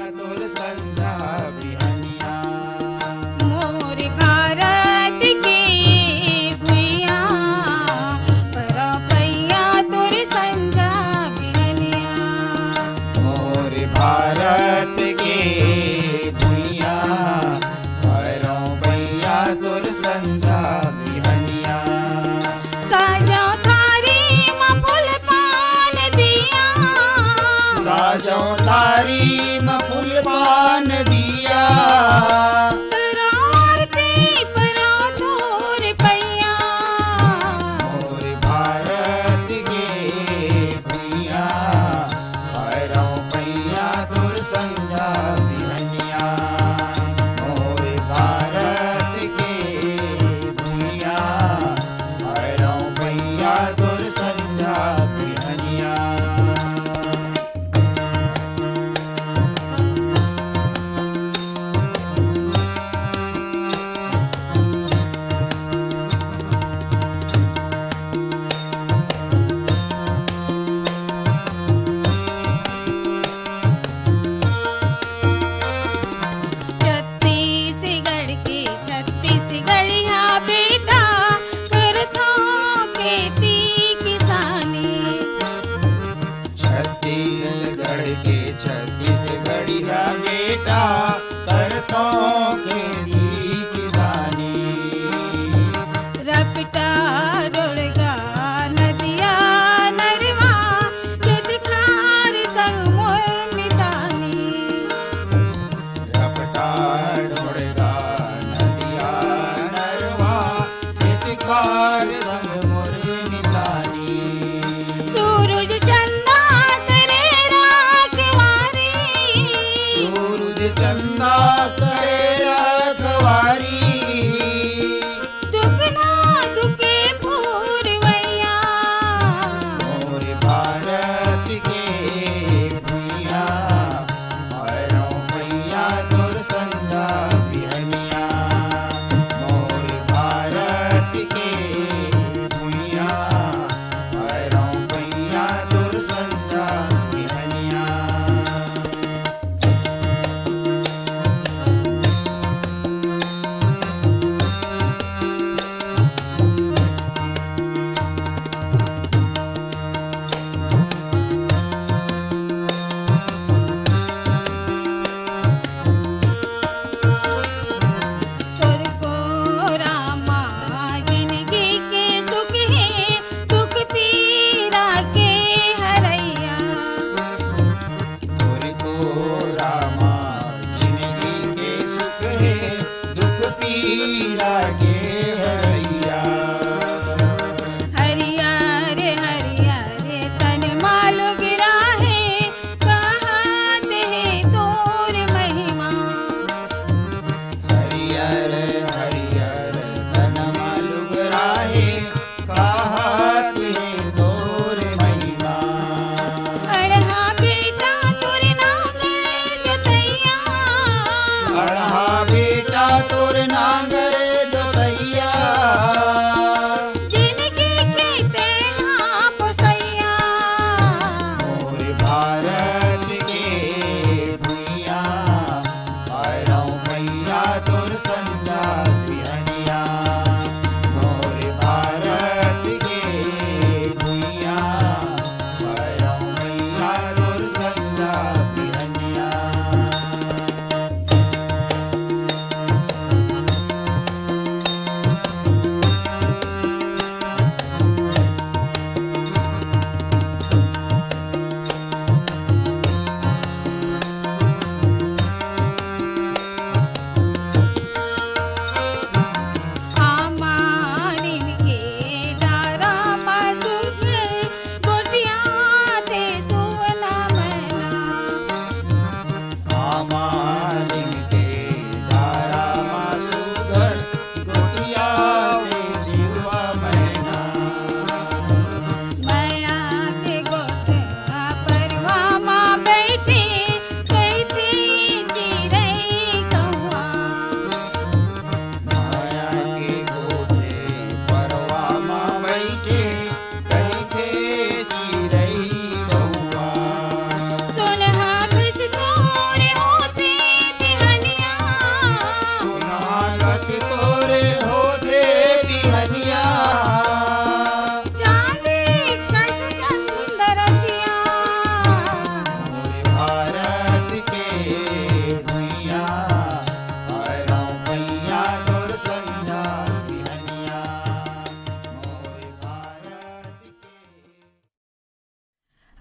तुर संझा बिहनिया। मोर भारत के भुइया परो पैया तुर संझा बिहनिया। मोर भारत के भुइया परो पैया तुर संझा बिहनिया। साजो थारी में फूल पान दिया, साजो थारी में फूल पान दिया।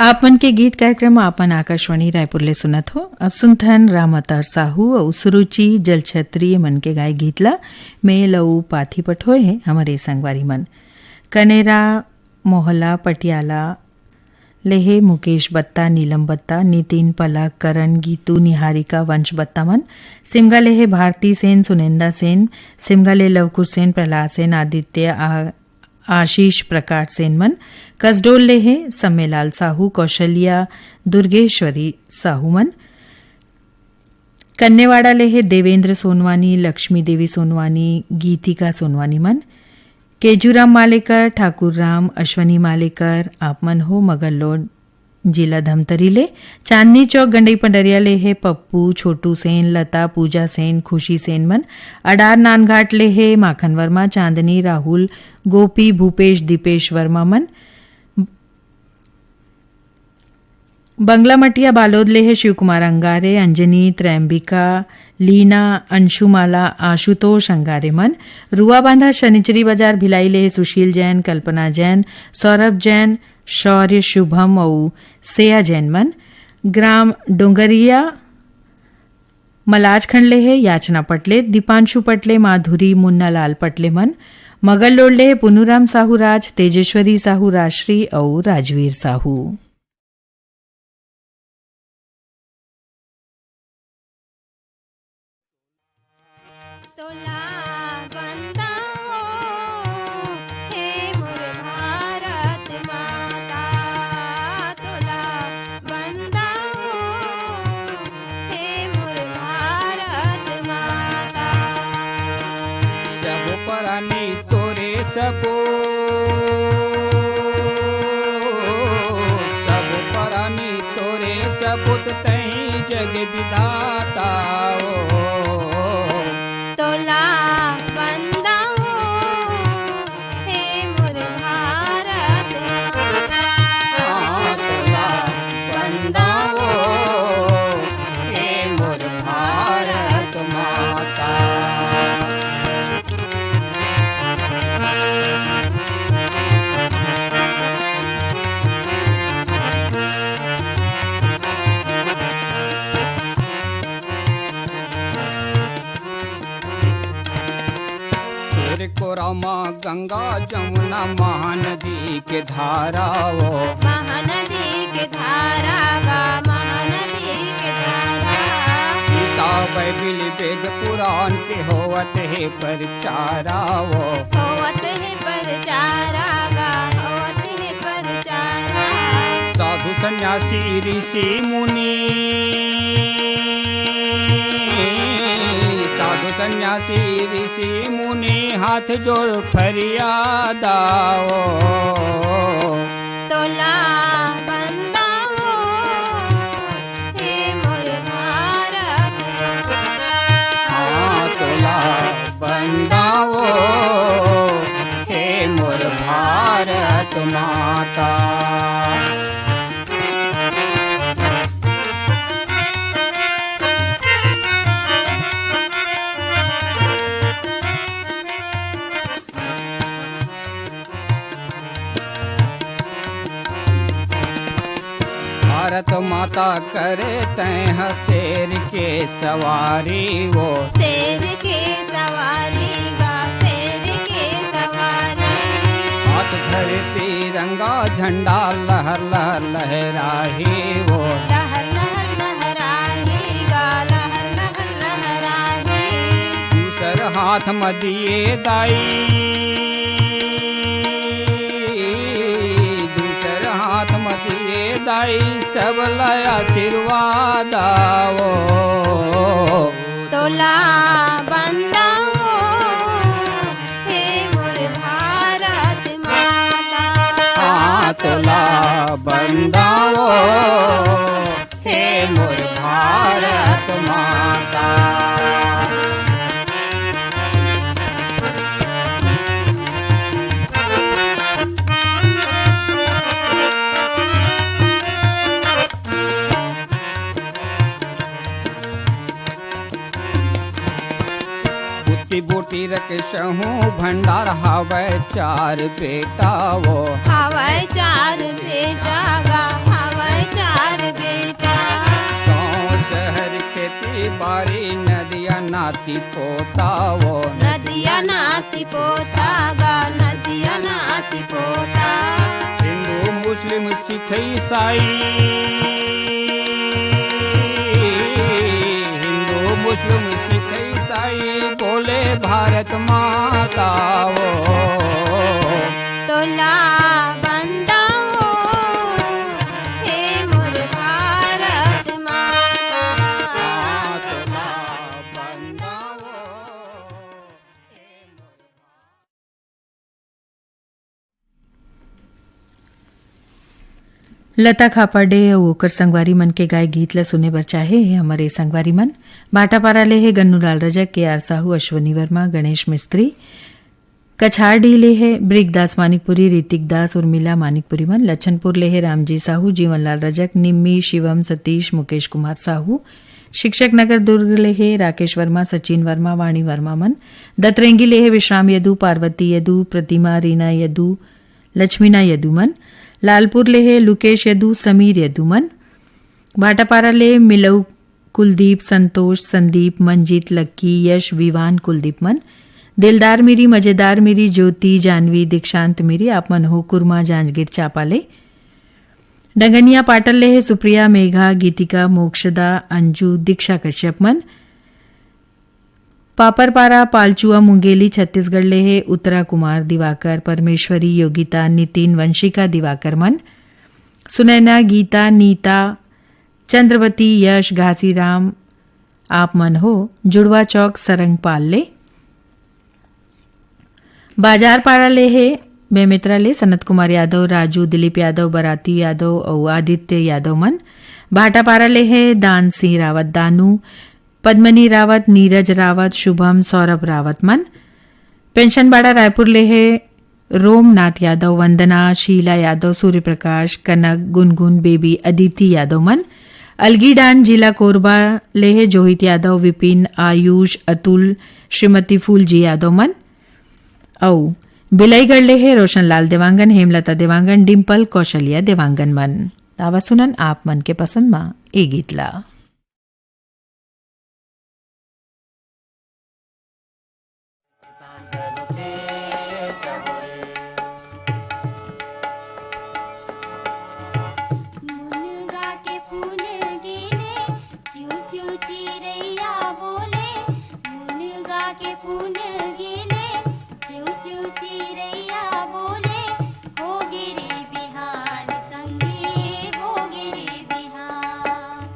आपन के गीत कार्यक्रम आपन आकाशवाणी रायपुर ले सुनत हो। अब सुनथन राम अवतार साहू और सुरुचि जल क्षत्रिय मन के गाय गीतला में लऊ पाथी पठोए है हमारे संगवारी मन कनेरा मोहल्ला पटियाला लेहे मुकेश बत्ता नीलम बत्ता नितिन पलक करण गीतू निहारिका वंश बत्ता मन सिमगा लेहे भारती सेन सुनेंदा सेन सिमगा ले लवकुश सेन प्रहलाद सेन आदित्य आशीष प्रकाश सेन मन कसडोल लेहे सम्मेलाल साहू कौशल्या दुर्गेश्वरी साहू मन कन्नेवाड़ा लेहे देवेंद्र सोनवानी लक्ष्मी देवी सोनवानी गीतिका सोनवानी मन केजूराम मालेकर ठाकुर राम अश्वनी मालेकर आपमन हो मगरलोड जिला धमतरी ले चांदनी चौक गंडई पंडरिया ले है पप्पू छोटू सेन लता पूजा सेन खुशी सेन मन अडार नानघाट ले है माखन वर्मा चांदनी राहुल गोपी भूपेश दीपेश वर्मा मन बंगला मटिया बालोद ले है शिव कुमार अंगारे अंजनी त्रैम्बिका लीना अंशुमाला आशुतोष अंगारे मन रुआ बांधा शनिचरी बाजार भिलाई ले सुशील जैन कल्पना जैन सौरभ जैन शौर्य शुभम और सेया जैन मन ग्राम डोंगरिया मलाज खंडले है याचना पटले दीपांशु पटले माधुरी मुन्ना लाल पटले मन मगल लोडले है पुनुराम साहू राज तेजेश्वरी साहू राश्री और राजवीर साहू। सको सब परानी तोरे सपुत तई जग विधाता तोला बंदा हे मोर भारत तोला बंदा हे मोर भारत माता। रामा गंगा जमुना महानदी के धारा वो महानदी के धारा गा महानदी के धारा गीता बाइबिल वेद पुराण के होवत है परचारा वो होवत है परचारा गा होवत है परचारा साधु सन्यासी ऋषि मुनि साधु सन्यासी ऋषि मुनि हाथ जोड़ फरियादा तोला बंदा हे मोर भारत तोला बंदा हे मोर भारत माता। भारत माता करे तैं शेर के सवारी वो शेर के सवारी गा शेर के सवारी हाथ धरे तिरंगा झंडा लहर लहर लहराही वो लहर लहर लहराही गा लहर लहर लहराही दूसर हाथ में दिए दाई दाई सब लय आशीर्वाद आवो तोला बंदा हे मोर भारत माता तोला बंदा हे मोर भारत माता। बोटी रखहूँ भंडार हवै चार बेटा वो हवै चार बेटा गा हवै नाती पोता वो नदिया नाती पोता गा नदिया नाती पोता हिंदू मुस्लिम सिख ईसाई हिंदू मुस्लिम सिख ईसाई बोले भारत माता वो तोला बंदा हो हे मोर भारत माता तोला बंदा वो। लता खापाडे अउ ओकर संगवारी मन के गाय गीत ल सुने बर चाहे हे हमारे संगवारी मन बाटापारा ले हे गन्नूलाल रजक के आर साहू अश्वनी वर्मा गणेश मिस्त्री कछारडी ले है ब्रिकदास मानिकपुरी ऋतिक दास उर्मिला मानिकपुरी मन लच्छनपुर ले है रामजी साहू जीवनलाल रजक निम्मी शिवम सतीश मुकेश कुमार साहू शिक्षक नगर दुर्ग ले है राकेश वर्मा सचिन वर्मा वाणी वर्मा मन दतरेंगी ले है विश्राम यदू पार्वती यदू प्रतिमा रीना यदू लक्ष्मीना यदू मन लालपुर ले है लुकेश यदू समीर यदू मन भाटापारा ले मिलऊ कुलदीप संतोष संदीप मंजीत लक्की यश विवान कुलदीप मन दिलदार मेरी मजेदार मेरी ज्योति जानवी दीक्षांत मेरी आप मन हो कुरमा जांजगीर चापाले डंगनिया पाटल ले है सुप्रिया मेघा गीतिका मोक्षदा अंजू दीक्षा कश्यप मन पापरपारा पालचुआ मुंगेली छत्तीसगढ़ ले है उत्तरा कुमार दिवाकर परमेश्वरी योगिता नितिन वंशिका दिवाकर मन सुनैना गीता नीता चंद्रवती यश घासीराम आप मन हो जुड़वा चौक सरंगपाल ले बाजार पाड़ा ले है बेमित्रा ले सनत कुमार यादव राजू दिलीप यादव बराती यादव और आदित्य यादव मन भाटापारा ले है दान सिंह रावत दानू पद्मनी रावत नीरज रावत शुभम सौरभ रावत मन पेंशनबाड़ा रायपुर ले है रोमनाथ यादव वंदना शीला यादव सूर्यप्रकाश कनक गुनगुन बेबी अदिति यादव मन अलगीडान जिला कोरबा ले है जोहित यादव विपिन आयुष अतुल श्रीमती फूलजी यादव मन औ बिलाईगढ़ ले है रोशनलाल देवांगन हेमलता देवांगन डिम्पल कौशल्या देवांगन मन दावा सुनन आप मन के पसंद मा ए गीतला मुनगा के फूल गिले चिऊ चिऊ चिरैया बोले मुनगा के फूल गिले चिऊ चिऊ चिरैया बोले हो गिरे बिहान संगे हो गिरे बिहान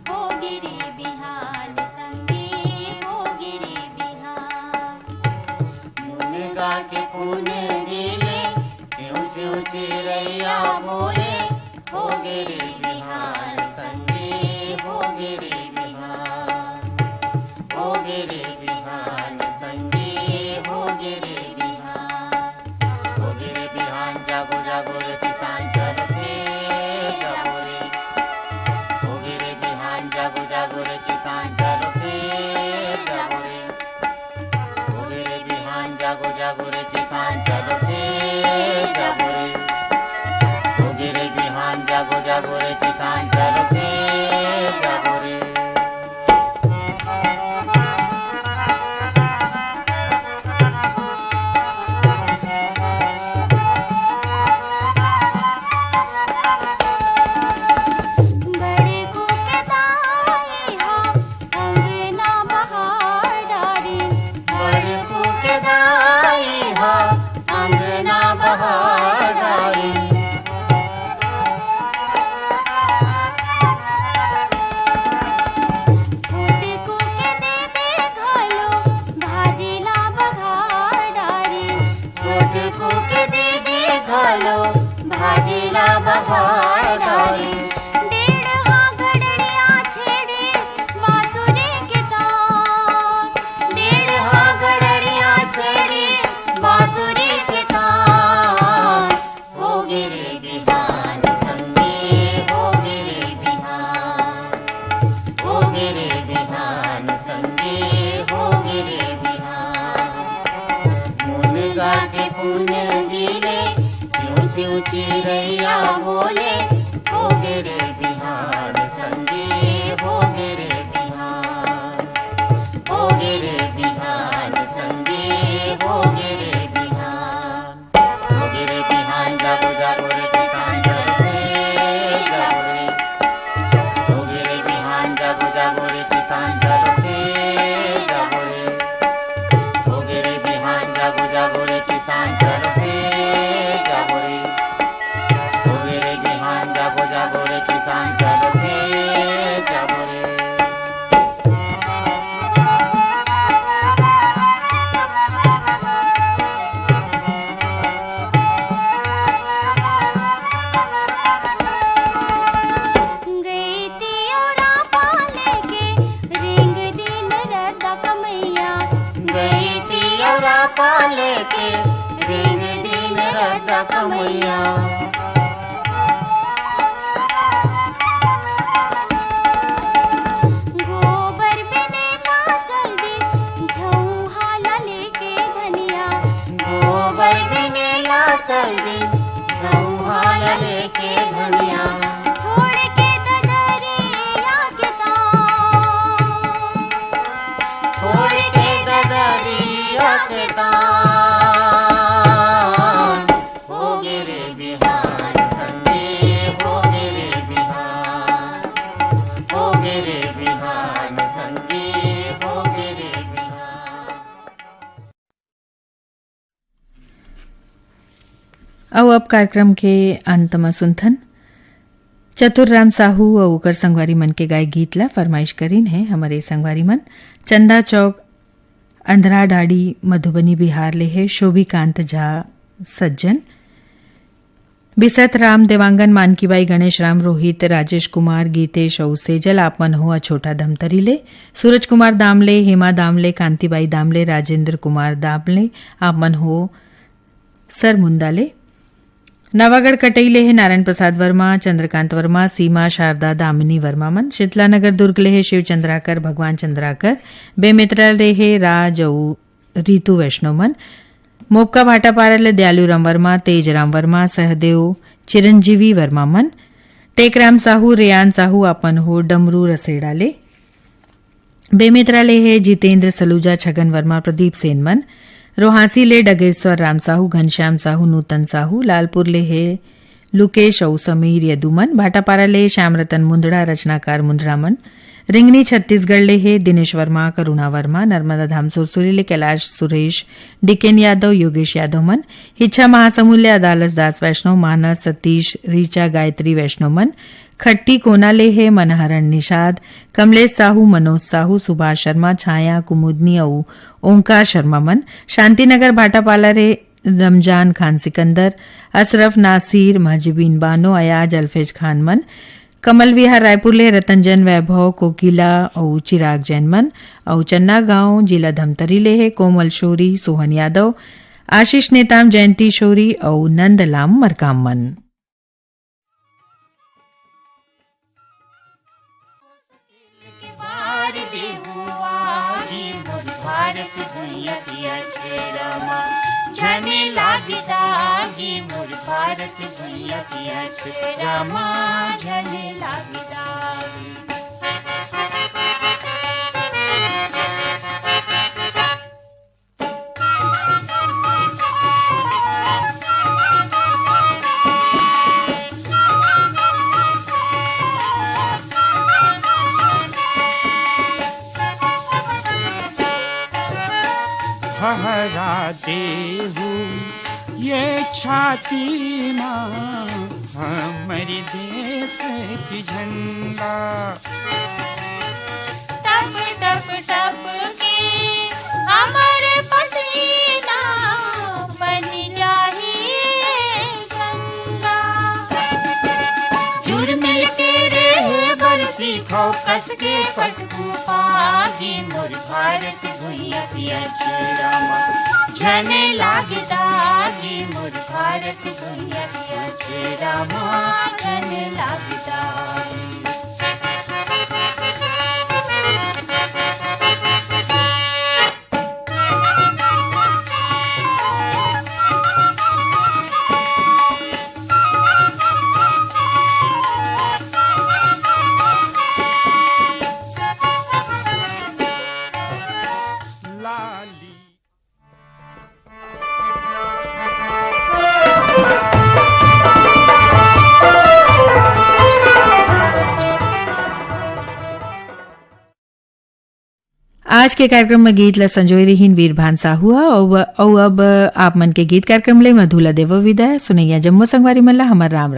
हो गिरे बिहान संगे हो गिरे बिहान मुनगा के फूल गिले चिऊ चिऊ चिरैया बोले हो गिरे बिहान संगे हो गिरे बिहान हो गिरे बिहान संगे हो गिरे बिहान जागो जागो रे किसान चलो थे जागो रे हो गिरे बिहान जागो जागो रे किसान चलो थे जागो रे हो गिरे बिहान जागो जागो रे किसान चलो थे जागो रे हो गिरे बिहान जागो जागो रे किसान चलो थे जागो रे बड़े को के दाई हा अंगना बहार डारी बड़े को के दाई हा अंगना बहार डारी छोटे को के दे घालो भाजीला बघार डारी छोटे को के दे घालो भाजीला बघार डारी डेढ़ हाँ गड़ड़िया छेड़े बांसुरी के तान डेढ़ हाँ गड़ड़िया छेड़े बांसुरी के तान हो गिरे बिहान संगे हो गिरे बिहान हो गिरे बिहान संगे हो गिरे बिहान मुनगा के फूल गिले चिऊ चिऊ चिरैया बोले हो गिरे बिहान संगे हो गिरे बिहान हो गिरे किसान जागो जागो रे किसान चलो खेत जागो रे। पाले के रिंग दिन रदा कमैया गोबर बिनेला चल दी झौहाला लेके धनिया गोबर बिनेला चल दी झौहाला लेके धनिया छोड़ के ददरिया के तान छोड़ के ददरिया के अब कार्यक्रम के अंत में सुनथन चतुर राम साहू और ओकर संगवारी मन के गाय गीत ला फरमाइश करीन है हमारे संगवारी मन चंदा चौक अंधरा डाड़ी मधुबनी बिहार ले है शोभिकांत झा सज्जन बिसत राम देवांगन मानकीबाई गणेश राम रोहित राजेश कुमार गीतेश और सेजल आपमन हुआ छोटा धमतरी ले सूरज कुमार दामले हेमा दामले कांतिबाई दामले राजेंद्र कुमार दामले आपमन हो सर मुंदाले नवागढ़ कटईले है नारायण प्रसाद वर्मा चंद्रकांत वर्मा सीमा शारदा दामिनी वर्मा मन शीतलानगर दुर्ग ले है शिव चंद्राकर भगवान चंद्राकर बेमित्रा ले है राज रीतु वैष्णव मन मोपका भाटापारा ले दयालु राम वर्मा तेज राम वर्मा सहदेव चिरंजीवी वर्मा मन टेकराम साहू रेयान साहू अपन हो डमरू रसेड़ा ले बेमित्रा ले है जितेंद्र सलूजा छगन वर्मा प्रदीप सेन मन रोहासी ले डगेश्वर राम साहू घनश्याम साहू नूतन साहू लालपुर ले है लुकेश औ समीर यदुमन भाटापारा ले श्याम रतन मुंदड़ा रचनाकार मुंदड़ामन रिंगनी छत्तीसगढ़ ले है दिनेश वर्मा करुणा वर्मा नर्मदा धाम सुरसुली ले कैलाश सुरेश डिकेन यादव योगेश यादव मन हिच्छा महासमूल्य अदालत दास वैष्णव मानस सतीश रीचा गायत्री वैष्णव मन खट्टी कोना ले है मनहरण निषाद कमलेश साहू मनोज साहू सुभाष शर्मा छाया कुमुदनी और ओंकार शर्मा मन शांतिनगर भाटापाला रे रमजान खान सिकंदर अशरफ नासिर महजिबीन बानो अयाज अल्फेज खान मन कमल विहार रायपुर ले रतनजन वैभव कोकिला और चिराग जैन मन और चन्ना गांव जिला धमतरी ले है कोमल शोरी सोहन यादव आशीष नेताम जयंती शोरी और नंदलाम मरकाम मन। झने लागिदागी मोर भारत भैया पिया रामा झने लागिदागी फहराते हो ये छाती माँ हमारी देश की झंडा टप टप टप के हमारे पसीना बन जाही गंगा जुड़ मिल के रे बरसी खो कस के पटकू पागी मोर भारत भैया पिया रामा झने लागिदागी मोर भारत भैया पिया रामा झने लागिदागी। आज के कार्यक्रम में गीत ला संजोय रहीन वीरभान साहुआ और अब आप मन के गीत कार्यक्रम ले मधुला देव विदा सुनैया जम्मू संगवारी मन ला हमर राम